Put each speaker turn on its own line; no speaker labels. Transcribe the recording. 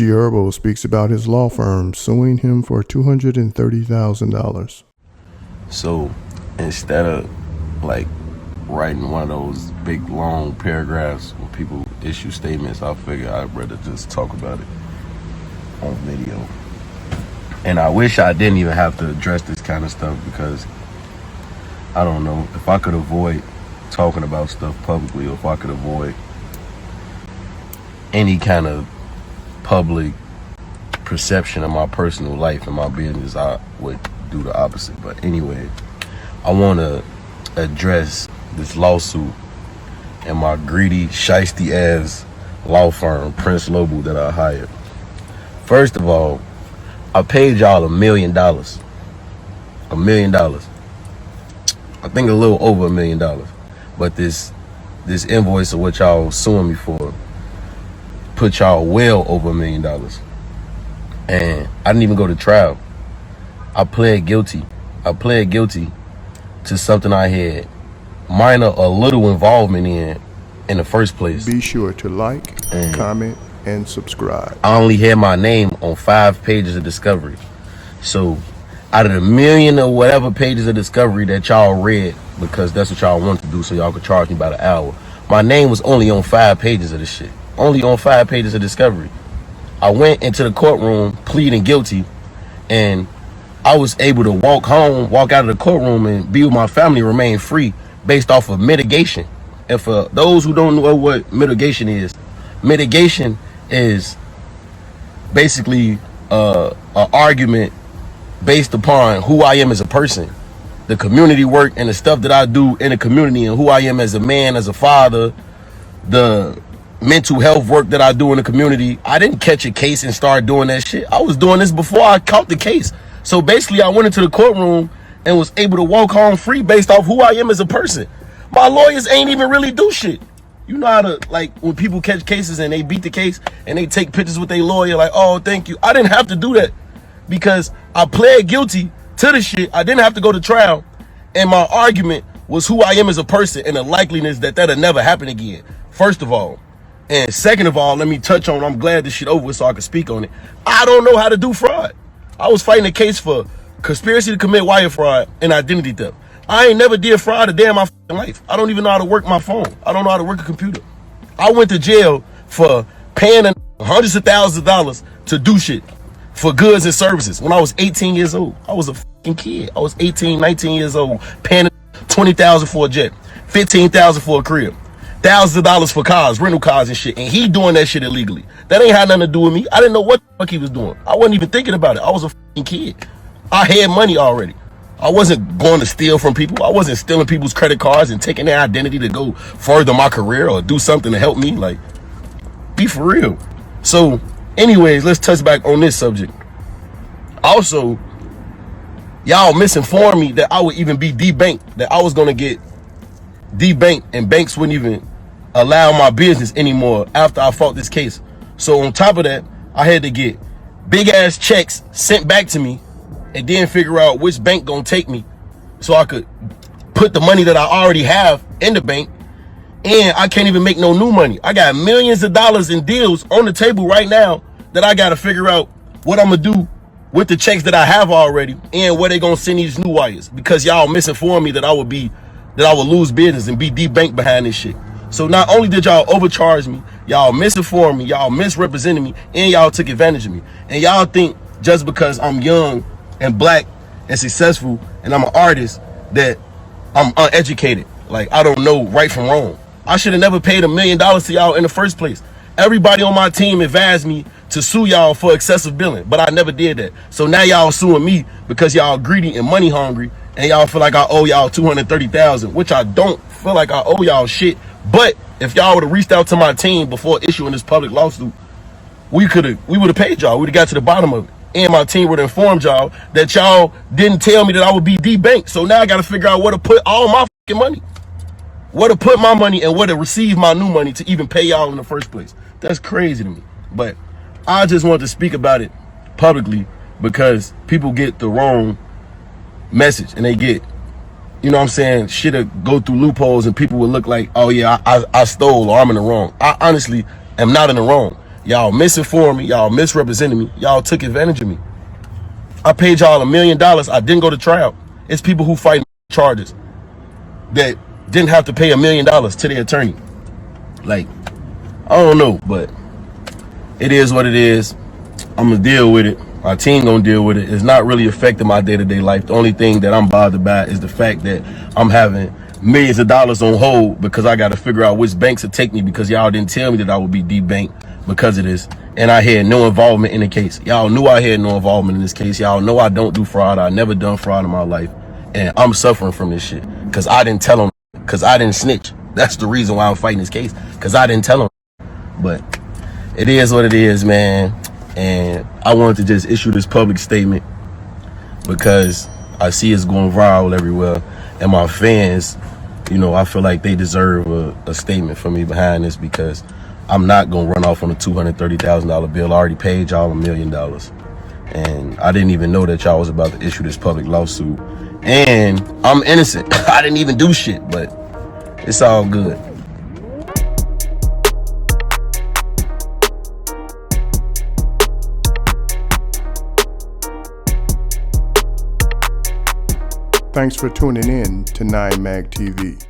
Herbo speaks about his law firm suing him for $230,000.
So instead of like writing one of those big long paragraphs when people issue statements, I figure I'd rather just talk about it on video. And I wish I didn't even have to address this kind of stuff, because I don't know, if I could avoid talking about stuff publicly, or if I could avoid any kind of public perception of my personal life and my business, I would do the opposite. But anyway, I want to address this lawsuit and my greedy, shiesty ass law firm, Prince Lobo, that I hired. First of all, I paid y'all $1 million. $1 million. I think a little over $1 million. But this invoice of what y'all suing me for put y'all well over $1 million. And I didn't even go to trial. I pled guilty. I pled guilty to something I had minor or little involvement in the first place.
Be sure to like, comment, and subscribe.
I only had my name on 5 pages of discovery. So out of the million or whatever pages of discovery that y'all read, because that's what y'all want to do so y'all could charge me by the hour, my name was only on 5 pages of this shit. Only on 5 pages of discovery. I went into the courtroom pleading guilty, and I was able to walk out of the courtroom and be with my family, remain free, based off of mitigation. And for those who don't know what mitigation is basically an argument based upon who I am as a person, the community work and the stuff that I do in the community, and who I am as a man, as a father, the mental health work that I do in the community. I didn't catch a case and start doing that shit. I was doing this before I caught the case. So basically I went into the courtroom and was able to walk home free based off who I am as a person. My lawyers ain't even really do shit. You know how to, like, when people catch cases and they beat the case and they take pictures with their lawyer, like, oh, thank you. I didn't have to do that because I pled guilty to the shit. I didn't have to go to trial. And my argument was who I am as a person and the likeliness that that'll never happen again, first of all. And second of all, let me touch on, I'm glad this shit over with so I can speak on it. I don't know how to do fraud. I was fighting a case for conspiracy to commit wire fraud and identity theft. I ain't never did fraud a day in my life. I don't even know how to work my phone. I don't know how to work a computer. I went to jail for paying hundreds of thousands of dollars to do shit for goods and services when I was 18 years old. I was a fucking kid. I was 18, 19 years old, paying $20,000 for a jet, $15,000 for a crib, thousands of dollars for cars, rental cars and shit. And he doing that shit illegally. That ain't had nothing to do with me. I didn't know what the fuck he was doing. I wasn't even thinking about it. I was a fucking kid. I had money already. I wasn't going to steal from people. I wasn't stealing people's credit cards and taking their identity to go further my career or do something to help me. Like, be for real. So anyways, let's touch back on this subject. Also, y'all misinformed me that I would even be debanked, that I was going to get debanked and banks wouldn't even allow my business anymore after I fought this case. So on top of that, I had to get big ass checks sent back to me and then figure out which bank gonna take me so I could put the money that I already have in the bank. And I can't even make no new money. I got millions of dollars in deals on the table right now that I gotta figure out what I'm gonna do with the checks that I have already and where they gonna send these new wires, because y'all misinformed me that I would lose business and be debanked behind this shit. So not only did y'all overcharge me, y'all misinformed me, y'all misrepresented me, and y'all took advantage of me. And y'all think just because I'm young and black and successful and I'm an artist that I'm uneducated. Like, I don't know right from wrong. I should have never paid $1 million to y'all in the first place. Everybody on my team advised me to sue y'all for excessive billing, but I never did that. So now y'all suing me because y'all greedy and money hungry, and y'all feel like I owe y'all $230,000, which I don't feel like I owe y'all shit. But if y'all would have reached out to my team before issuing this public lawsuit, we would have paid y'all. We'd have got to the bottom of it. And my team would have informed y'all that y'all didn't tell me that I would be debanked. So now I got to figure out where to put all my fucking money. Where to put my money and where to receive my new money to even pay y'all in the first place. That's crazy to me. But I just wanted to speak about it publicly because people get the wrong message and they get, you know what I'm saying, shit will go through loopholes and people will look like, oh yeah, I stole or I'm in the wrong. I honestly am not in the wrong. Y'all misinformed me. Y'all misrepresented me. Y'all took advantage of me. I paid y'all $1 million. I didn't go to trial. It's people who fight charges that didn't have to pay $1 million to their attorney. Like, I don't know, but it is what it is. I'm gonna deal with it. My team gonna deal with it. It's not really affecting my day-to-day life. The only thing that I'm bothered by is the fact that I'm having millions of dollars on hold because I gotta figure out which banks to take me because y'all didn't tell me that I would be debanked because of this. And I had no involvement in the case. Y'all knew I had no involvement in this case. Y'all know I don't do fraud. I never done fraud in my life. And I'm suffering from this shit because I didn't tell them, because I didn't snitch. That's the reason why I'm fighting this case, because I didn't tell them. But it is what it is, man. And I wanted to just issue this public statement because I see it's going viral everywhere. And my fans, you know, I feel like they deserve a statement from me behind this, because I'm not going to run off on a $230,000 bill. I already paid y'all $1 million. And I didn't even know that y'all was about to issue this public lawsuit. And I'm innocent. I didn't even do shit, but it's all good.
Thanks for tuning in to 9 Mag TV.